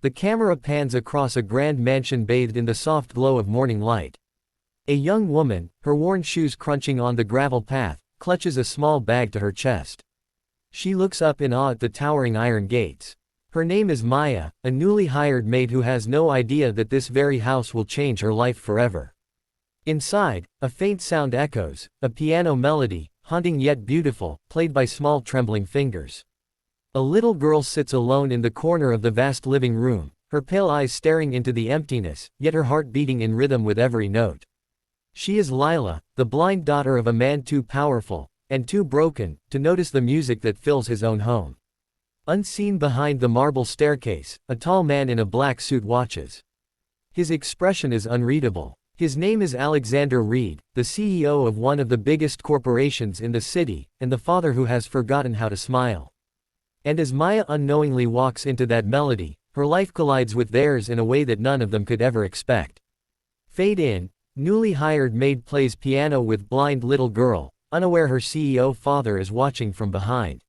The camera pans across a grand mansion bathed in the soft glow of morning light. A young woman, her worn shoes crunching on the gravel path, clutches a small bag to her chest. She looks up in awe at the towering iron gates. Her name is Maya, a newly hired maid who has no idea that this very house will change her life forever. Inside, a faint sound echoes, a piano melody, haunting yet beautiful, played by small trembling fingers. A little girl sits alone in the corner of the vast living room, her pale eyes staring into the emptiness, yet her heart beating in rhythm with every note. She is Lila, the blind daughter of a man too powerful, and too broken, to notice the music that fills his own home. Unseen behind the marble staircase, a tall man in a black suit watches. His expression is unreadable. His name is Alexander Reed, the CEO of one of the biggest corporations in the city, and the father who has forgotten how to smile. And as Maya unknowingly walks into that melody, her life collides with theirs in a way that none of them could ever expect. Fade in, newly hired maid plays piano with blind little girl, unaware her CEO father is watching from behind.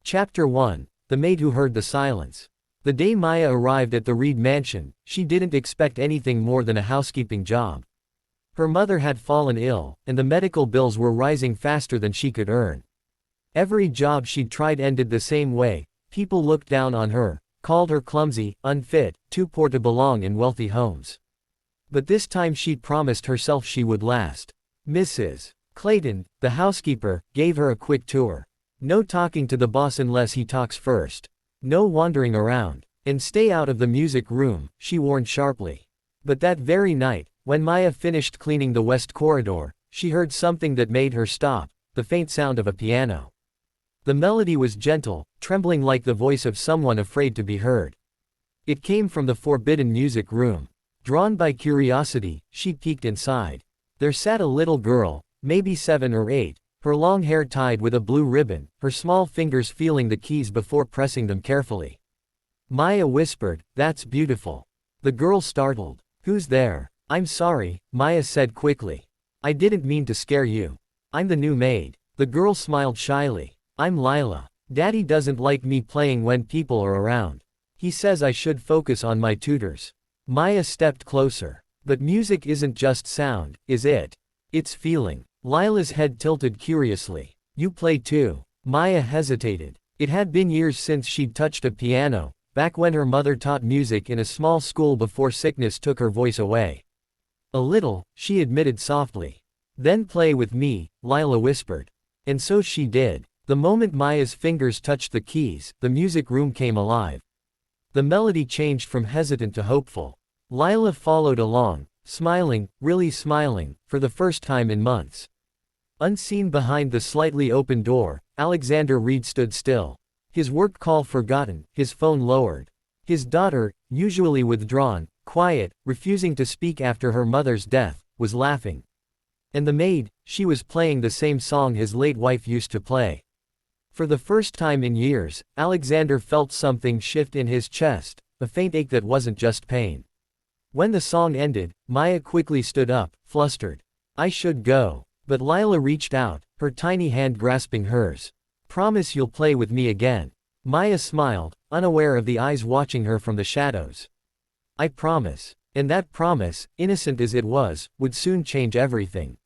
Chapter 1, The Maid Who Heard the Silence. The day Maya arrived at the Reed mansion, she didn't expect anything more than a housekeeping job. Her mother had fallen ill, and the medical bills were rising faster than she could earn. Every job she'd tried ended the same way. People looked down on her, called her clumsy, unfit, too poor to belong in wealthy homes. But this time she'd promised herself she would last. Mrs. Clayton, the housekeeper, gave her a quick tour. No talking to the boss unless he talks first. No wandering around. And stay out of the music room, she warned sharply. But that very night, when Maya finished cleaning the west corridor, she heard something that made her stop, the faint sound of a piano. The melody was gentle, trembling like the voice of someone afraid to be heard. It came from the forbidden music room. Drawn by curiosity, she peeked inside. There sat a little girl, maybe 7 or 8, her long hair tied with a blue ribbon, her small fingers feeling the keys before pressing them carefully. Maya whispered, "That's beautiful." The girl startled. "Who's there?" "I'm sorry," Maya said quickly. "I didn't mean to scare you. I'm the new maid." The girl smiled shyly. "I'm Lila. Daddy doesn't like me playing when people are around. He says I should focus on my tutors." Maya stepped closer. "But music isn't just sound, is it? It's feeling." Lila's head tilted curiously. "You play too?" Maya hesitated. It had been years since she'd touched a piano, back when her mother taught music in a small school before sickness took her voice away. "A little," she admitted softly. "Then play with me," Lila whispered. And so she did. The moment Maya's fingers touched the keys, the music room came alive. The melody changed from hesitant to hopeful. Lila followed along, smiling, really smiling, for the first time in months. Unseen behind the slightly open door, Alexander Reed stood still. His work call forgotten, his phone lowered. His daughter, usually withdrawn, quiet, refusing to speak after her mother's death, was laughing. And the maid, she was playing the same song his late wife used to play. For the first time in years, Alexander felt something shift in his chest, a faint ache that wasn't just pain. When the song ended, Maya quickly stood up, flustered. "I should go." But Lila reached out, her tiny hand grasping hers. "Promise you'll play with me again." Maya smiled, unaware of the eyes watching her from the shadows. "I promise." And that promise, innocent as it was, would soon change everything.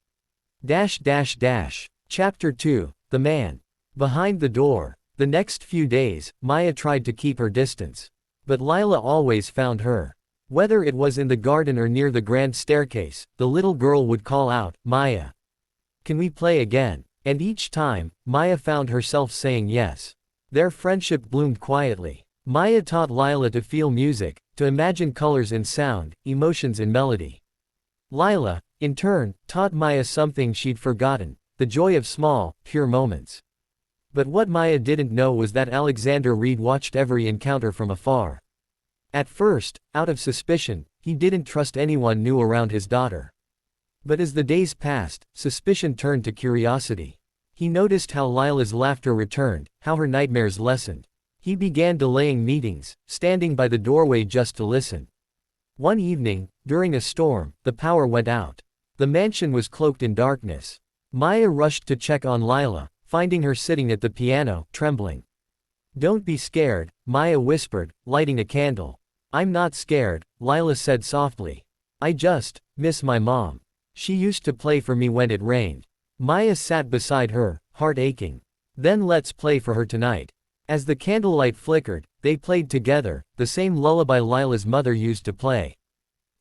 Chapter 2, The Man. Behind the door. The next few days, Maya tried to keep her distance. But Lila always found her. Whether it was in the garden or near the grand staircase, the little girl would call out, "Maya, can we play again?" And each time, Maya found herself saying yes. Their friendship bloomed quietly. Maya taught Lila to feel music, to imagine colors in sound, emotions in melody. Lila, in turn, taught Maya something she'd forgotten, the joy of small, pure moments. But what Maya didn't know was that Alexander Reed watched every encounter from afar. At first, out of suspicion, he didn't trust anyone new around his daughter. But as the days passed, suspicion turned to curiosity. He noticed how Lila's laughter returned, how her nightmares lessened. He began delaying meetings, standing by the doorway just to listen. One evening, during a storm, the power went out. The mansion was cloaked in darkness. Maya rushed to check on Lila, finding her sitting at the piano, trembling. Don't be scared, Maya whispered, lighting a candle. I'm not scared, Lila said softly. I just miss my mom. She used to play for me when it rained. Maya sat beside her, heart aching. Then let's play for her tonight. As the candlelight flickered, they played together, the same lullaby Lila's mother used to play.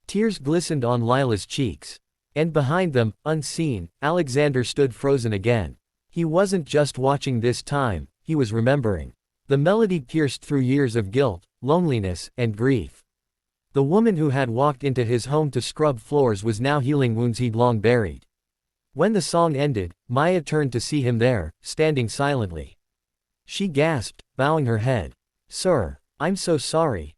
Tears glistened on Lila's cheeks. And behind them, unseen, Alexander stood frozen again. He wasn't just watching this time, he was remembering. The melody pierced through years of guilt, loneliness, and grief. The woman who had walked into his home to scrub floors was now healing wounds he'd long buried. When the song ended, Maya turned to see him there, standing silently. She gasped, bowing her head. Sir, I'm so sorry,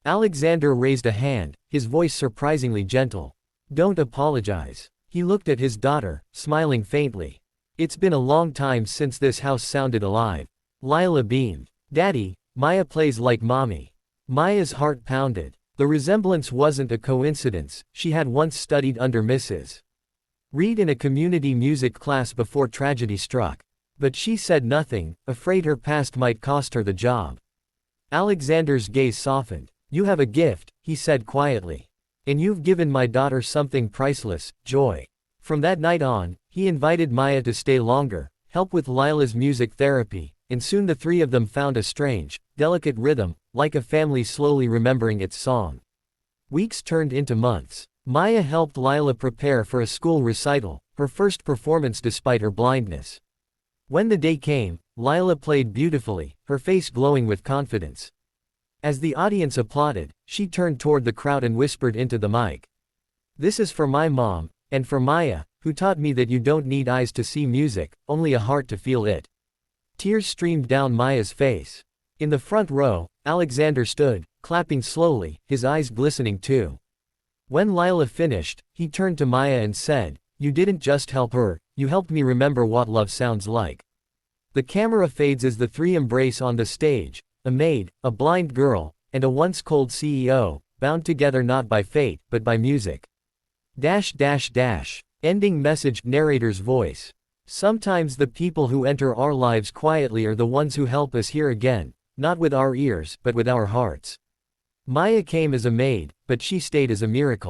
Alexander raised a hand, his voice surprisingly gentle. Don't apologize. He looked at his daughter, smiling faintly. It's been a long time since this house sounded alive. Lila beamed. Daddy, Maya plays like mommy. Maya's heart pounded. The resemblance wasn't a coincidence, she had once studied under Mrs. Reed in a community music class before tragedy struck. But she said nothing, afraid her past might cost her the job. Alexander's gaze softened. You have a gift, he said quietly. And you've given my daughter something priceless, joy. From that night on, he invited Maya to stay longer, help with Lila's music therapy, and soon the three of them found a strange, delicate rhythm, like a family slowly remembering its song. Weeks turned into months. Maya helped Lila prepare for a school recital, her first performance despite her blindness. When the day came, Lila played beautifully, her face glowing with confidence. As the audience applauded, she turned toward the crowd and whispered into the mic. This is for my mom, and for Maya, who taught me that you don't need eyes to see music, only a heart to feel it. Tears streamed down Maya's face. In the front row, Alexander stood, clapping slowly, his eyes glistening too. When Lila finished, he turned to Maya and said, You didn't just help her, you helped me remember what love sounds like. The camera fades as the three embrace on the stage, a maid, a blind girl, and a once cold CEO, bound together not by fate, but by music. Ending message. Narrator's voice. Sometimes the people who enter our lives quietly are the ones who help us hear again, not with our ears, but with our hearts. Maya came as a maid, but she stayed as a miracle.